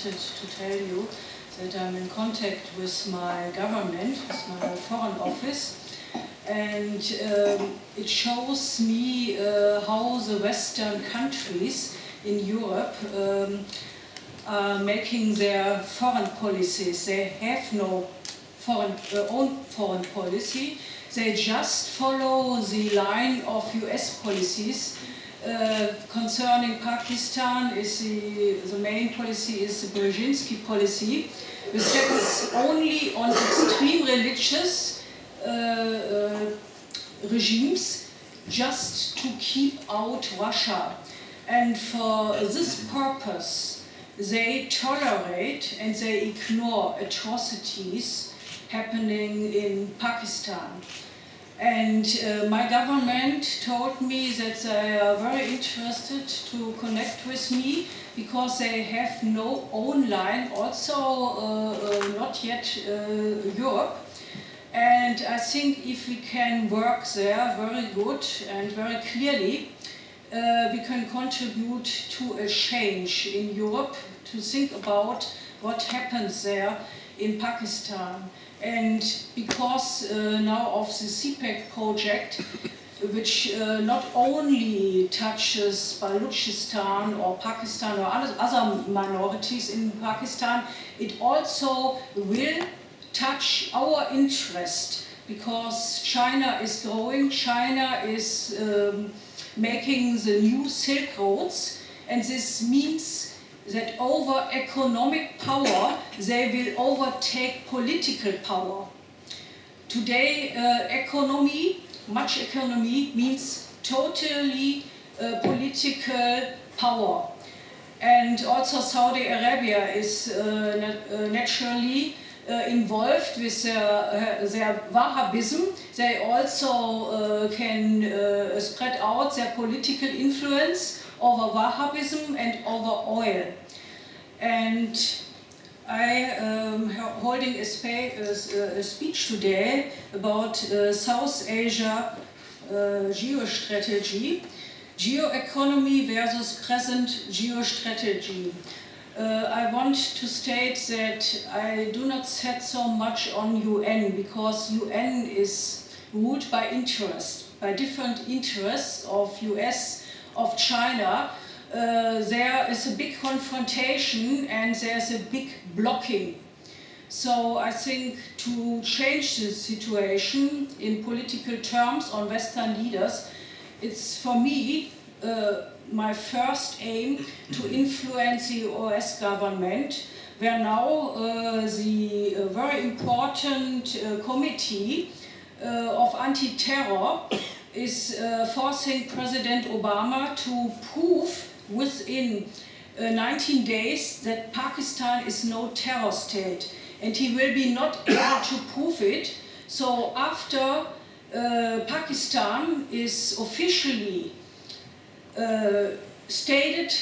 wanted to tell you that I'm in contact with my government, with my foreign office, and it shows me how the Western countries in Europe are making their foreign policies. They have no own foreign policy. They just follow the line of US policies. Concerning Pakistan, the main policy is the Brzezinski policy, which sets only on extreme religious regimes just to keep out Russia. And for this purpose, they tolerate and they ignore atrocities happening in Pakistan. And my government told me that they are very interested to connect with me because they have no own line, also not yet Europe. And I think if we can work there very good and very clearly, we can contribute to a change in Europe, to think about what happens there in Pakistan. And because now of the CPEC project, which not only touches Baluchistan or Pakistan or other minorities in Pakistan, it also will touch our interest, because China is growing, China is making the new Silk Roads, and this means that over economic power, they will overtake political power. Today, much economy means totally political power. And also Saudi Arabia is naturally involved with their Wahhabism. They also can spread out their political influence over Wahhabism and over oil. And I am holding a speech today about South Asia geostrategy, geoeconomy versus present geostrategy. I want to state that I do not set so much on UN, because UN is ruled by interest, by different interests of US, of China. There is a big confrontation and there's a big blocking. So I think to change the situation in political terms on Western leaders, it's for me my first aim to influence the US government, where now the very important committee of anti-terror is forcing President Obama to prove within 19 days that Pakistan is no terror state, and he will be not able to prove it. So after Pakistan is officially stated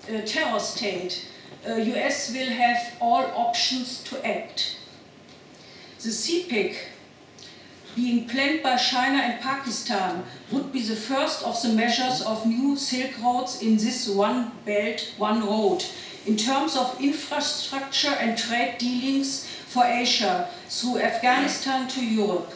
a terror state, US will have all options to act. The CPEC being planned by China and Pakistan would be the first of the measures of new Silk Roads in this one belt, one road, in terms of infrastructure and trade dealings for Asia through Afghanistan to Europe.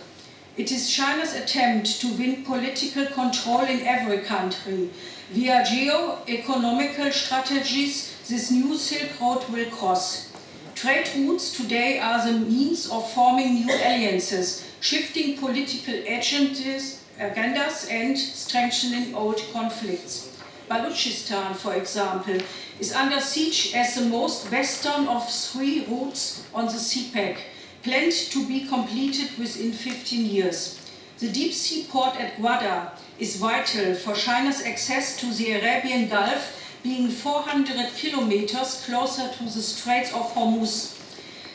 It is China's attempt to win political control in every country. Via geo-economical strategies, this new Silk Road will cross. Trade routes today are the means of forming new alliances, shifting political agendas and strengthening old conflicts. Baluchistan, for example, is under siege as the most western of 3 routes on the CPEC, planned to be completed within 15 years. The deep sea port at Gwadar is vital for China's access to the Arabian Gulf, being 400 kilometers closer to the Straits of Hormuz,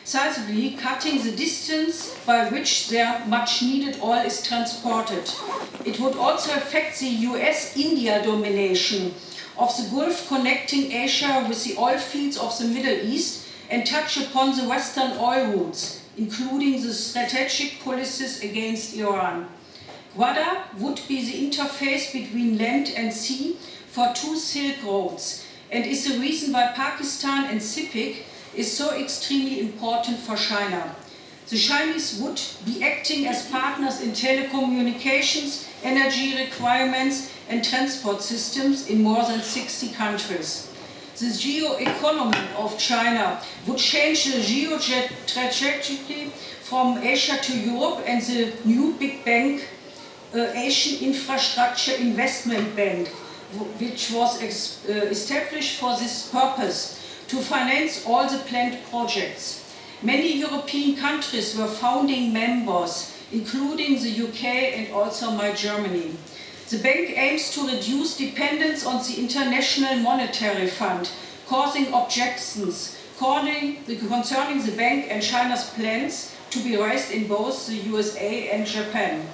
decisively cutting the distance by which their much-needed oil is transported. It would also affect the US-India domination of the Gulf, connecting Asia with the oil fields of the Middle East, and touch upon the Western oil routes, including the strategic policies against Iran. Gwadar would be the interface between land and sea for 2 Silk Roads, and is the reason why Pakistan and CIPIC is so extremely important for China. The Chinese would be acting as partners in telecommunications, energy requirements and transport systems in more than 60 countries. The geo-economy of China would change the geo-trajectory from Asia to Europe, and the new big bank, Asian Infrastructure Investment Bank, which was established for this purpose, to finance all the planned projects. Many European countries were founding members, including the UK and also my Germany. The bank aims to reduce dependence on the International Monetary Fund, causing objections concerning the bank and China's plans to be raised in both the USA and Japan.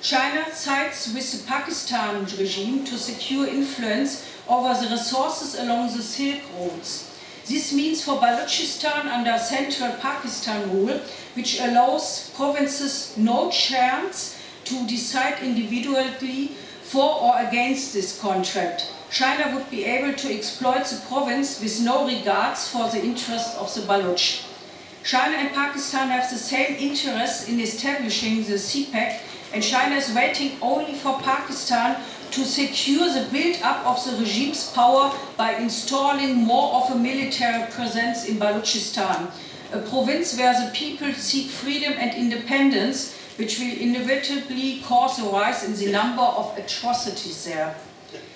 China sides with the Pakistan regime to secure influence over the resources along the Silk Roads. This means for Balochistan under central Pakistan rule, which allows provinces no chance to decide individually for or against this contract. China would be able to exploit the province with no regards for the interests of the Balouch. China and Pakistan have the same interest in establishing the CPEC, and China is waiting only for Pakistan to secure the build-up of the regime's power by installing more of a military presence in Balochistan, a province where the people seek freedom and independence, which will inevitably cause a rise in the number of atrocities there.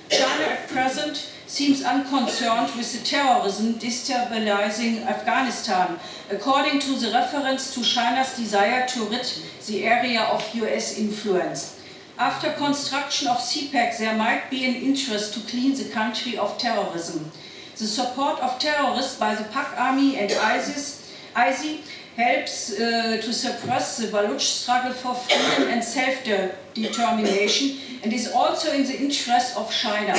China at present seems unconcerned with the terrorism destabilizing Afghanistan, according to the reference to China's desire to rid the area of US influence. After construction of CPEC, there might be an interest to clean the country of terrorism. The support of terrorists by the Pak Army and ISI helps to suppress the Baluch struggle for freedom and self-determination, and is also in the interest of China.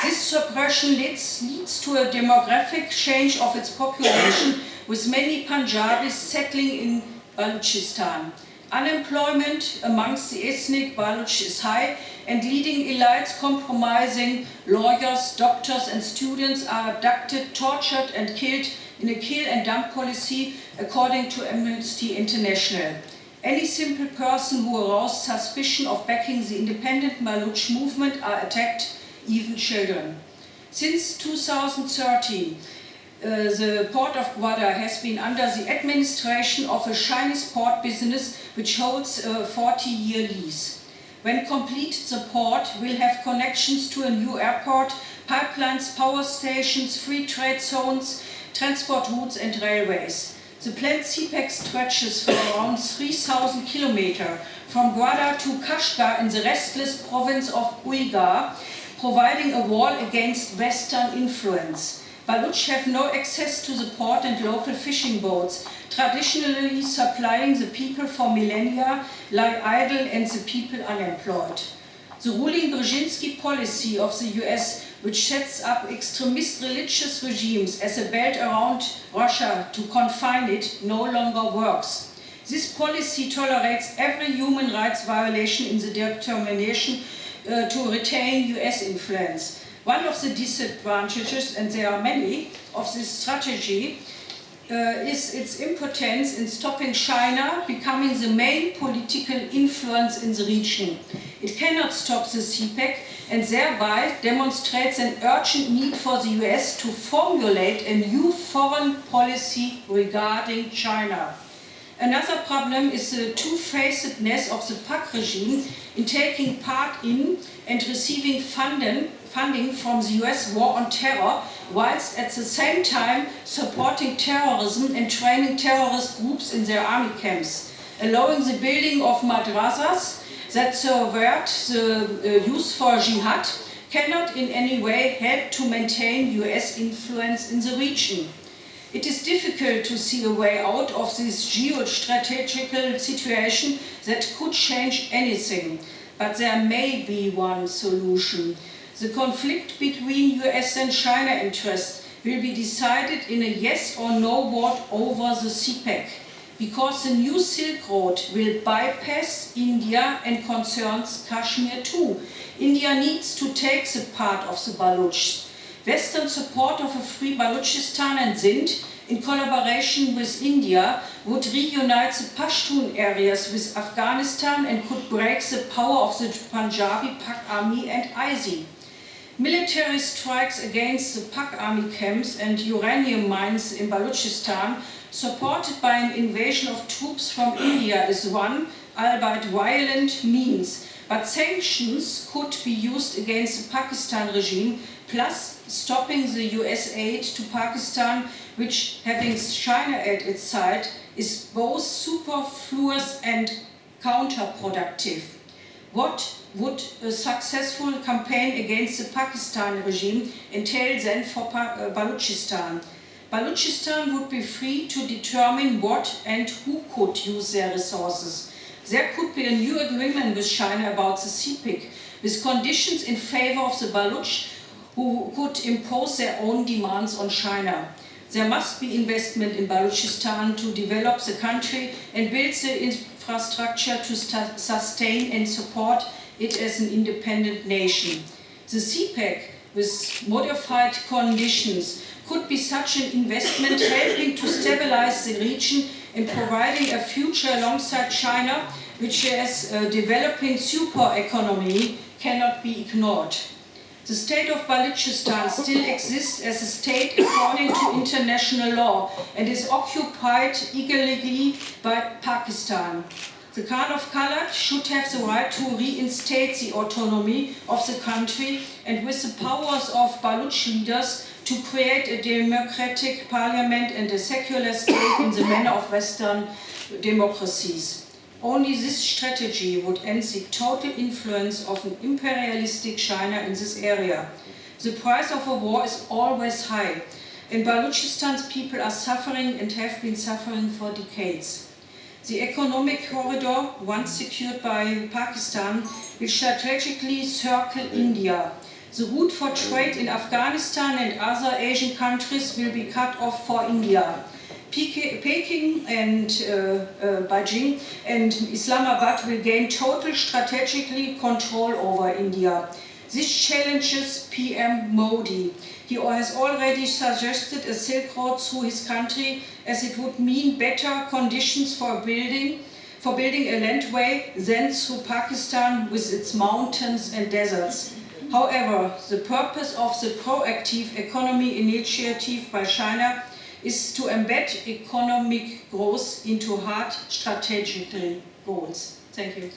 This suppression leads to a demographic change of its population, with many Punjabis settling in Balochistan. Unemployment amongst the ethnic Baluch is high, and leading elites compromising lawyers, doctors and students are abducted, tortured and killed in a kill and dump policy, according to Amnesty International. Any simple person who aroused suspicion of backing the independent Baluch movement are attacked, even children. Since 2013, the port of Gwadar has been under the administration of a Chinese port business which holds a 40-year lease. When completed, the port will have connections to a new airport, pipelines, power stations, free trade zones, transport routes and railways. The planned CPEC stretches for around 3,000 kilometers from Gwadar to Kashgar in the restless province of Uyghur, providing a wall against Western influence. Baluch have no access to the port and local fishing boats, traditionally supplying the people for millennia, lie idle and the people unemployed. The ruling Brzezinski policy of the US, which sets up extremist religious regimes as a belt around Russia to confine it, no longer works. This policy tolerates every human rights violation in the determination to retain US influence. One of the disadvantages, and there are many, of this strategy is its impotence in stopping China becoming the main political influence in the region. It cannot stop the CPEC and thereby demonstrates an urgent need for the US to formulate a new foreign policy regarding China. Another problem is the two-facedness of the Pak regime in taking part in and receiving funding from the US war on terror, whilst at the same time supporting terrorism and training terrorist groups in their army camps, allowing the building of madrasas that subvert the use for jihad, cannot in any way help to maintain US influence in the region. It is difficult to see a way out of this geostrategical situation that could change anything, but there may be one solution. The conflict between US and China interests will be decided in a yes or no vote over the CPEC, because the new Silk Road will bypass India and concerns Kashmir too. India needs to take the part of the Baluchs. Western support of a free Baluchistan and Sindh, in collaboration with India, would reunite the Pashtun areas with Afghanistan and could break the power of the Punjabi Pak army and ISI. Military strikes against the Pak army camps and uranium mines in Baluchistan, supported by an invasion of troops from India, is one, albeit violent, means. But sanctions could be used against the Pakistan regime, plus stopping the US aid to Pakistan, which, having China at its side, is both superfluous and counterproductive. What would a successful campaign against the Pakistan regime entail then for Baluchistan? Baluchistan would be free to determine what and who could use their resources. There could be a new agreement with China about the CPIC, with conditions in favor of the Baluch, who could impose their own demands on China. There must be investment in Baluchistan to develop the country and build the infrastructure to sustain and support it as an independent nation. The CPEC, with modified conditions, could be such an investment, helping to stabilize the region and providing a future alongside China, which as a developing super economy cannot be ignored. The state of Baluchistan still exists as a state according to international law and is occupied illegally by Pakistan. The Khan of Kalat should have the right to reinstate the autonomy of the country and with the powers of Baluch leaders to create a democratic parliament and a secular state in the manner of Western democracies. Only this strategy would end the total influence of an imperialistic China in this area. The price of a war is always high, and Baluchistan's people are suffering and have been suffering for decades. The economic corridor, once secured by Pakistan, will strategically circle India. The route for trade in Afghanistan and other Asian countries will be cut off for India. Peking and Beijing and Islamabad will gain total strategically control over India. This challenges PM Modi. He has already suggested a Silk Road through his country, as it would mean better conditions for building a landway than through Pakistan with its mountains and deserts. However, the purpose of the proactive economy initiative by China is to embed economic growth into hard strategic goals. Thank you.